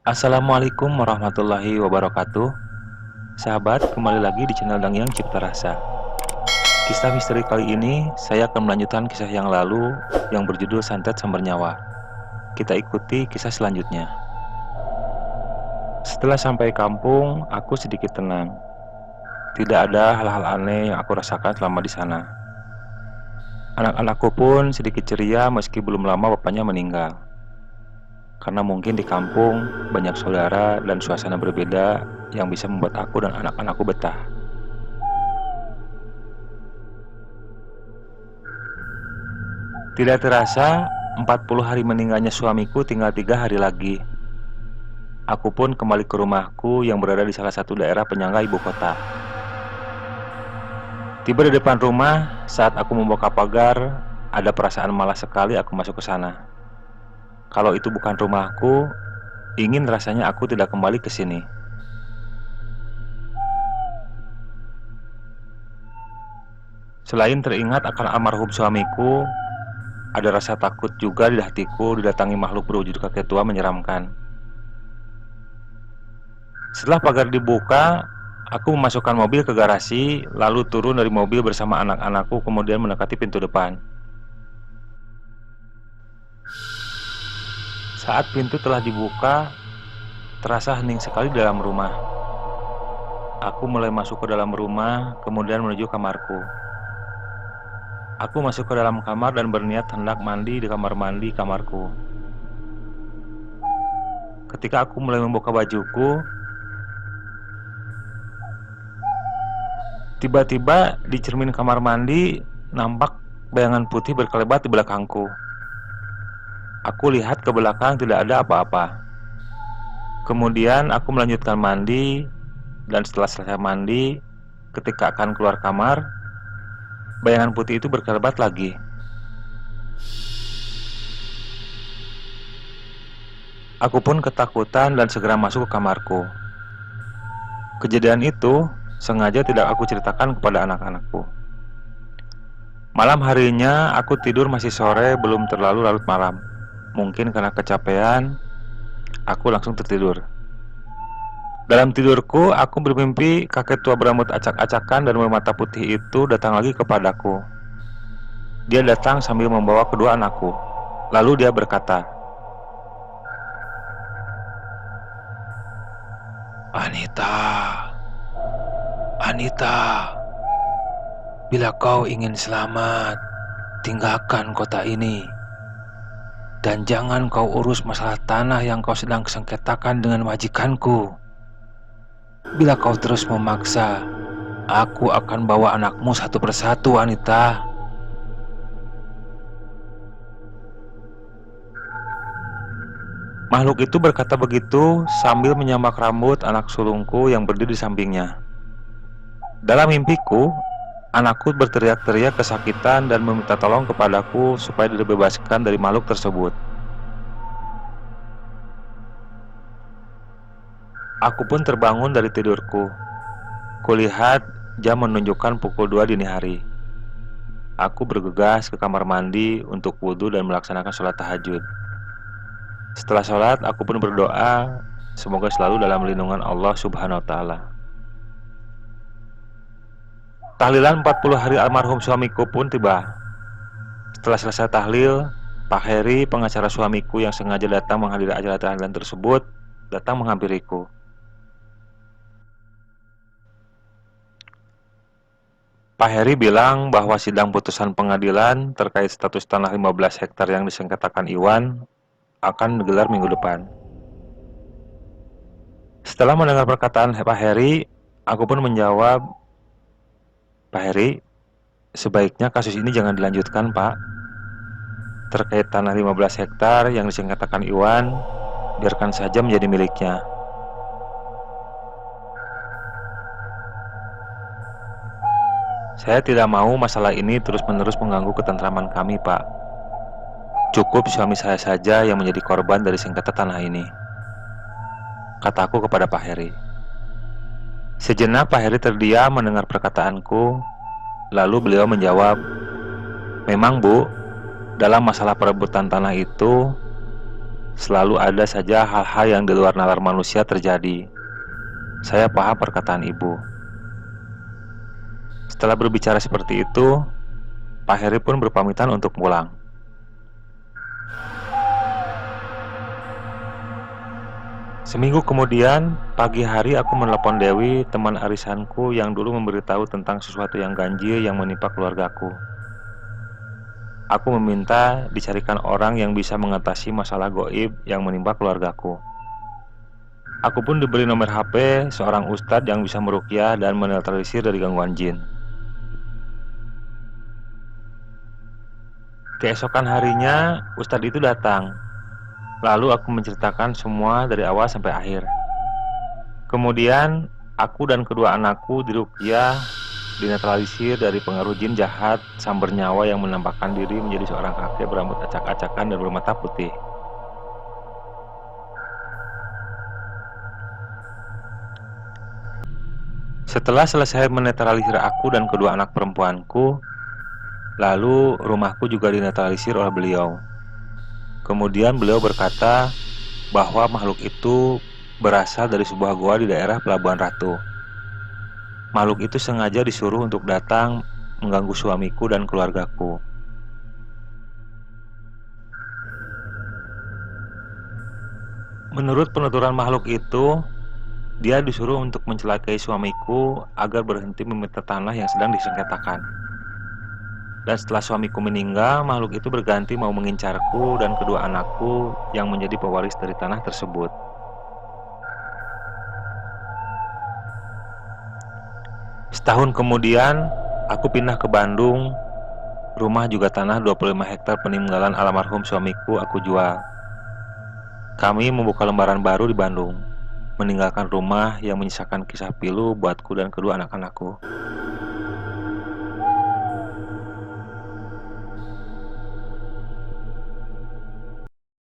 Assalamualaikum warahmatullahi wabarakatuh. Sahabat, kembali lagi di channel Dangyang Cipta Rasa. Kisah misteri kali ini, saya akan melanjutkan kisah yang lalu yang berjudul Santet Sambar Nyawa. Kita ikuti kisah selanjutnya. Setelah sampai kampung, aku sedikit tenang. Tidak ada hal-hal aneh yang aku rasakan selama di sana. Anak-anakku pun sedikit ceria meski belum lama bapaknya meninggal. Karena mungkin di kampung banyak saudara dan suasana berbeda yang bisa membuat aku dan anak-anakku betah. Tidak terasa, 40 hari meninggalnya suamiku tinggal 3 hari lagi. Aku pun kembali ke rumahku yang berada di salah satu daerah penyangga ibu kota. Tiba di depan rumah, saat aku membuka pagar, ada perasaan malas sekali aku masuk ke sana. Kalau itu bukan rumahku, ingin rasanya aku tidak kembali ke sini. Selain teringat akan almarhum suamiku, ada rasa takut juga di hatiku didatangi makhluk berwujud kakek tua menyeramkan. Setelah pagar dibuka, aku memasukkan mobil ke garasi, lalu turun dari mobil bersama anak-anakku kemudian mendekati pintu depan. Saat pintu telah dibuka, terasa hening sekali di dalam rumah. Aku mulai masuk ke dalam rumah, kemudian menuju kamarku. Aku masuk ke dalam kamar dan berniat hendak mandi di kamar mandi kamarku. Ketika aku mulai membuka bajuku, tiba-tiba di cermin kamar mandi nampak bayangan putih berkelebat di belakangku. Aku lihat ke belakang tidak ada apa-apa. Kemudian aku melanjutkan mandi, dan setelah selesai mandi, ketika akan keluar kamar, bayangan putih itu berkelebat lagi. Aku pun ketakutan dan segera masuk ke kamarku. Kejadian itu sengaja tidak aku ceritakan kepada anak-anakku. Malam harinya aku tidur masih sore, belum terlalu larut malam. Mungkin karena kecapean, aku langsung tertidur. Dalam tidurku, aku bermimpi kakek tua berambut acak-acakan dan bermata putih itu datang lagi kepadaku. Dia datang sambil membawa kedua anakku. Lalu dia berkata, "Anita, Anita, bila kau ingin selamat, tinggalkan kota ini. Dan jangan kau urus masalah tanah yang kau sedang sengketakan dengan majikanku. Bila kau terus memaksa, aku akan bawa anakmu satu persatu, Anita." Makhluk itu berkata begitu sambil menyambak rambut anak sulungku yang berdiri di sampingnya. Dalam mimpiku, anakku berteriak-teriak kesakitan dan meminta tolong kepadaku supaya dibebaskan dari makhluk tersebut. Aku pun terbangun dari tidurku. Kulihat jam menunjukkan pukul 2 dini hari. Aku bergegas ke kamar mandi untuk wudhu dan melaksanakan sholat tahajud. Setelah sholat, aku pun berdoa semoga selalu dalam lindungan Allah Subhanahu wa Ta'ala. Tahlilan 40 hari almarhum suamiku pun tiba. Setelah selesai tahlil, Pak Heri, pengacara suamiku yang sengaja datang menghadiri acara tahlilan tersebut, datang menghampiriku. Pak Heri bilang bahwa sidang putusan pengadilan terkait status tanah 15 hektar yang disengketakan Iwan akan digelar minggu depan. Setelah mendengar perkataan Pak Heri, aku pun menjawab, "Pak Heri, sebaiknya kasus ini jangan dilanjutkan, Pak. Terkait tanah 15 hektar yang disengketakan Iwan, biarkan saja menjadi miliknya. Saya tidak mau masalah ini terus-menerus mengganggu ketentraman kami, Pak. Cukup suami saya saja yang menjadi korban dari sengketa tanah ini," kataku kepada Pak Heri. Sejenak Pak Heri terdiam mendengar perkataanku. Lalu beliau menjawab, "Memang, Bu, dalam masalah perebutan tanah itu, Selalu ada saja hal-hal yang di luar nalar manusia terjadi. Saya paham perkataan ibu. Setelah berbicara seperti itu, Pak Heri pun berpamitan untuk pulang. Seminggu kemudian, pagi hari aku menelepon Dewi, teman arisanku yang dulu memberitahu tentang sesuatu yang ganjil yang menimpa keluargaku. Aku meminta dicarikan orang yang bisa mengatasi masalah goib yang menimpa keluargaku. Aku pun diberi nomor HP seorang ustadz yang bisa meruqyah dan menetralisir dari gangguan jin. Keesokan harinya, ustadz itu datang. Lalu aku menceritakan semua dari awal sampai akhir. Kemudian, aku dan kedua anakku diruqyah, dinetralisir dari pengaruh jin jahat sambar nyawa yang menampakkan diri menjadi seorang kakek berambut acak-acakan dan bermata putih. Setelah selesai menetralisir aku dan kedua anak perempuanku, lalu rumahku juga dinetralisir oleh beliau. Kemudian beliau berkata bahwa makhluk itu berasal dari sebuah goa di daerah Pelabuhan Ratu. Makhluk itu sengaja disuruh untuk datang mengganggu suamiku dan keluargaku. Menurut penuturan makhluk itu, dia disuruh untuk mencelakai suamiku agar berhenti meminta tanah yang sedang disengketakan. Dan setelah suamiku meninggal, makhluk itu berganti mau mengincarku dan kedua anakku yang menjadi pewaris dari tanah tersebut. Setahun kemudian, aku pindah ke Bandung. Rumah juga tanah 25 hektar peninggalan almarhum suamiku aku jual. Kami membuka lembaran baru di Bandung, meninggalkan rumah yang menyisakan kisah pilu buatku dan kedua anak-anakku.